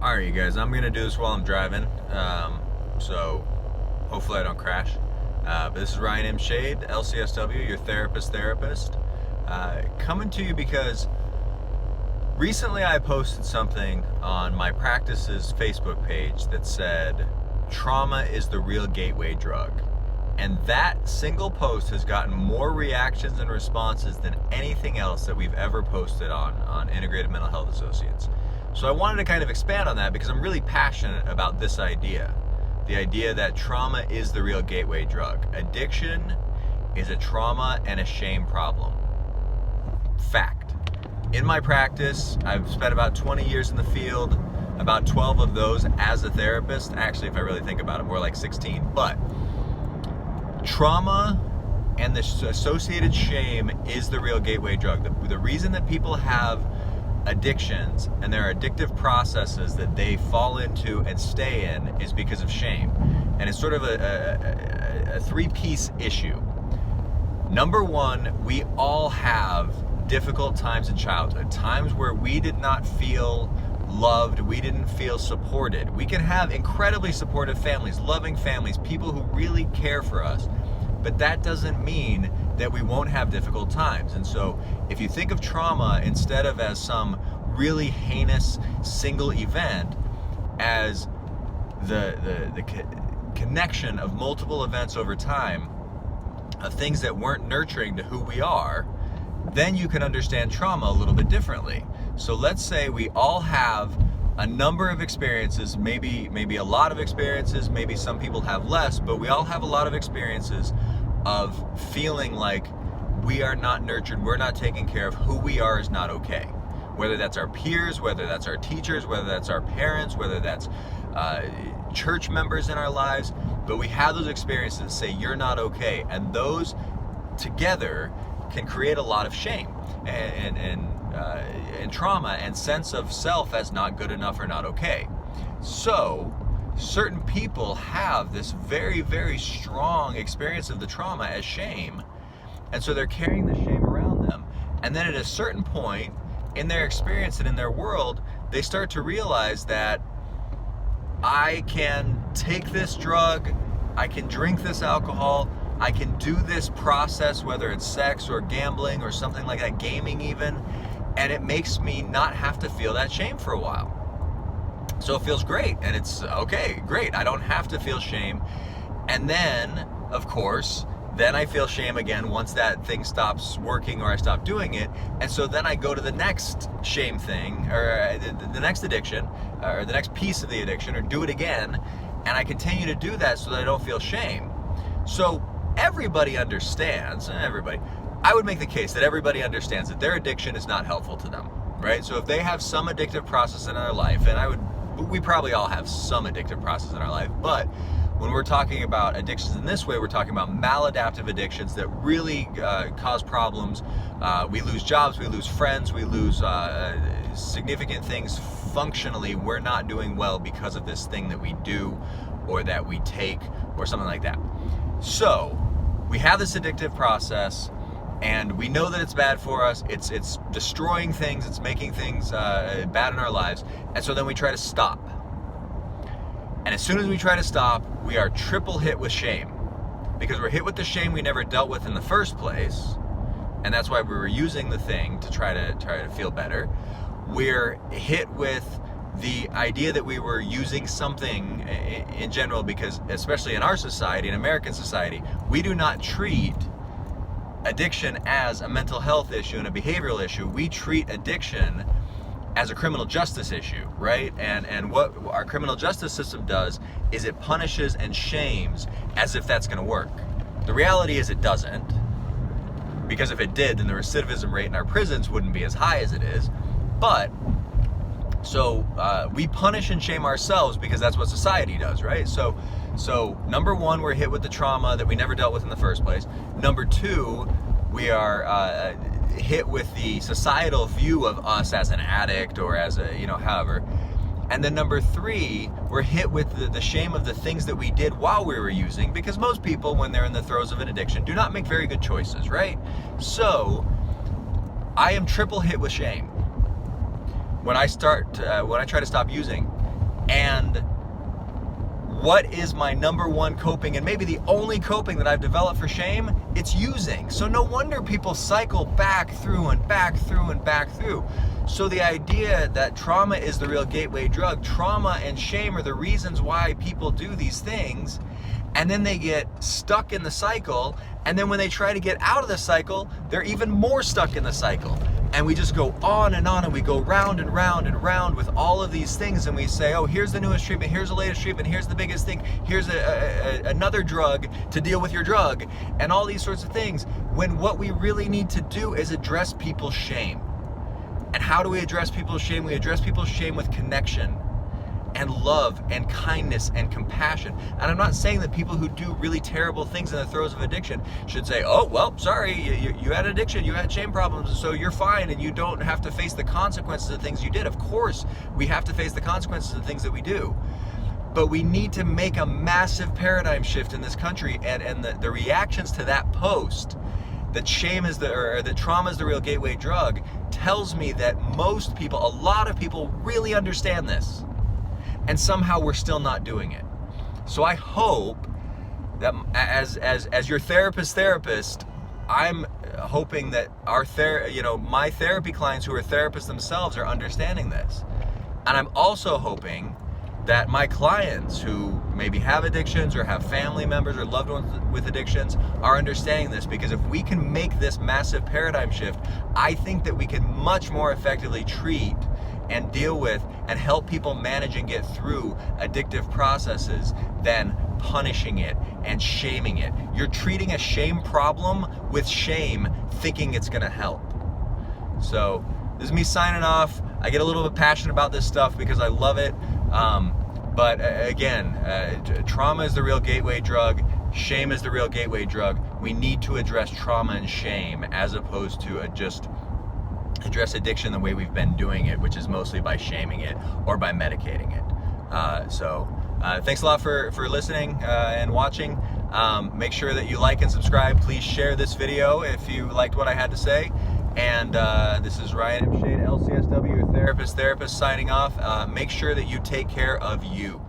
Alright, you guys, I'm gonna do this while I'm driving, so hopefully I don't crash. But this is Ryan M. Shade, LCSW, your therapist, coming to you because recently I posted something on my practice's Facebook page that said, trauma is the real gateway drug. And that single post has gotten more reactions and responses than anything else that we've ever posted on Integrated Mental Health Associates. So I wanted to kind of expand on that because I'm really passionate about this idea. The idea that trauma is the real gateway drug. Addiction is a trauma and a shame problem. Fact. In my practice, I've spent about 20 years in the field, about 12 of those as a therapist. Actually, if I really think about it, more like 16. But trauma and the associated shame is the real gateway drug. The reason that people have addictions and there are addictive processes that they fall into and stay in is because of shame. And it's sort of a three-piece issue. Number one, we all have difficult times in childhood, times where we did not feel loved, we didn't feel supported. We can have incredibly supportive families, loving families, people who really care for us, but that doesn't mean that we won't have difficult times. And so if you think of trauma instead of as some really heinous single event, as the connection of multiple events over time of things that weren't nurturing to who we are, then you can understand trauma a little bit differently. So let's say we all have a number of experiences, maybe a lot of experiences, maybe some people have less, but we all have a lot of experiences of feeling like we are not nurtured, we're not taken care of, who we are is not okay. Whether that's our peers, whether that's our teachers, whether that's our parents, whether that's church members in our lives, but we have those experiences that say you're not okay, and those together can create a lot of shame and trauma and sense of self as not good enough or not okay. So certain people have this very, very strong experience of the trauma as shame, and so they're carrying the shame around them. And then at a certain point in their experience and in their world, they start to realize that I can take this drug, I can drink this alcohol, I can do this process, whether it's sex or gambling or something like that, gaming even, and it makes me not have to feel that shame for a while. So it feels great, and it's okay, great, I don't have to feel shame. And then, of course, then I feel shame again once that thing stops working or I stop doing it. And so then I go to the next shame thing, or the next addiction, or the next piece of the addiction, or do it again, and I continue to do that so that I don't feel shame. So everybody understands, I would make the case that everybody understands that their addiction is not helpful to them, right? So if they have some addictive process in their life, and we probably all have some addictive process in our life, but when we're talking about addictions in this way, we're talking about maladaptive addictions that really cause problems. We lose jobs, we lose friends, we lose significant things functionally. We're not doing well because of this thing that we do or that we take or something like that. So we have this addictive process, and we know that it's bad for us. It's destroying things. It's making things bad in our lives. And so then we try to stop. And as soon as we try to stop, we are triple hit with shame, because we're hit with the shame we never dealt with in the first place. And that's why we were using the thing to try to feel better. We're hit with the idea that we were using something in general, because especially in our society, in American society, we do not treat addiction as a mental health issue and a behavioral issue. We treat addiction as a criminal justice issue, right? And what our criminal justice system does is it punishes and shames as if that's gonna work. The reality is it doesn't, because if it did, then the recidivism rate in our prisons wouldn't be as high as it is. But so we punish and shame ourselves because that's what society does, right? So number one, we're hit with the trauma that we never dealt with in the first place. Number two, we are hit with the societal view of us as an addict or as a, however. And then number three, we're hit with the shame of the things that we did while we were using, because most people, when they're in the throes of an addiction, do not make very good choices, right? So I am triple hit with shame when I try to stop using. And what is my number one coping, and maybe the only coping that I've developed for shame? It's using. So no wonder people cycle back through and back through and back through. So the idea that trauma is the real gateway drug, trauma and shame are the reasons why people do these things, and then they get stuck in the cycle, and then when they try to get out of the cycle, they're even more stuck in the cycle. And we just go on, and we go round and round and round with all of these things, and we say, oh, here's the newest treatment, here's the latest treatment, here's the biggest thing, here's another drug to deal with your drug, and all these sorts of things, when what we really need to do is address people's shame. And how do we address people's shame? We address people's shame with connection and love and kindness and compassion. And I'm not saying that people who do really terrible things in the throes of addiction should say, oh, well, sorry, you had addiction, you had shame problems, so you're fine and you don't have to face the consequences of things you did. Of course, we have to face the consequences of things that we do. But we need to make a massive paradigm shift in this country, and the reactions to that post, that shame is that trauma is the real gateway drug, tells me that most people, a lot of people really understand this. And somehow we're still not doing it. So I hope that as your therapist, I'm hoping that my therapy clients who are therapists themselves are understanding this. And I'm also hoping that my clients who maybe have addictions or have family members or loved ones with addictions are understanding this, because if we can make this massive paradigm shift, I think that we can much more effectively treat and deal with and help people manage and get through addictive processes than punishing it and shaming it. You're treating a shame problem with shame, thinking it's gonna help. So this is me signing off. I get a little bit passionate about this stuff because I love it. But again, trauma is the real gateway drug. Shame is the real gateway drug. We need to address trauma and shame as opposed to just address addiction the way we've been doing it, which is mostly by shaming it or by medicating it. So thanks a lot for listening and watching. Make sure that you like and subscribe. Please share this video if you liked what I had to say. And this is Ryan M. Shade, LCSW, your therapist signing off. Make sure that you take care of you.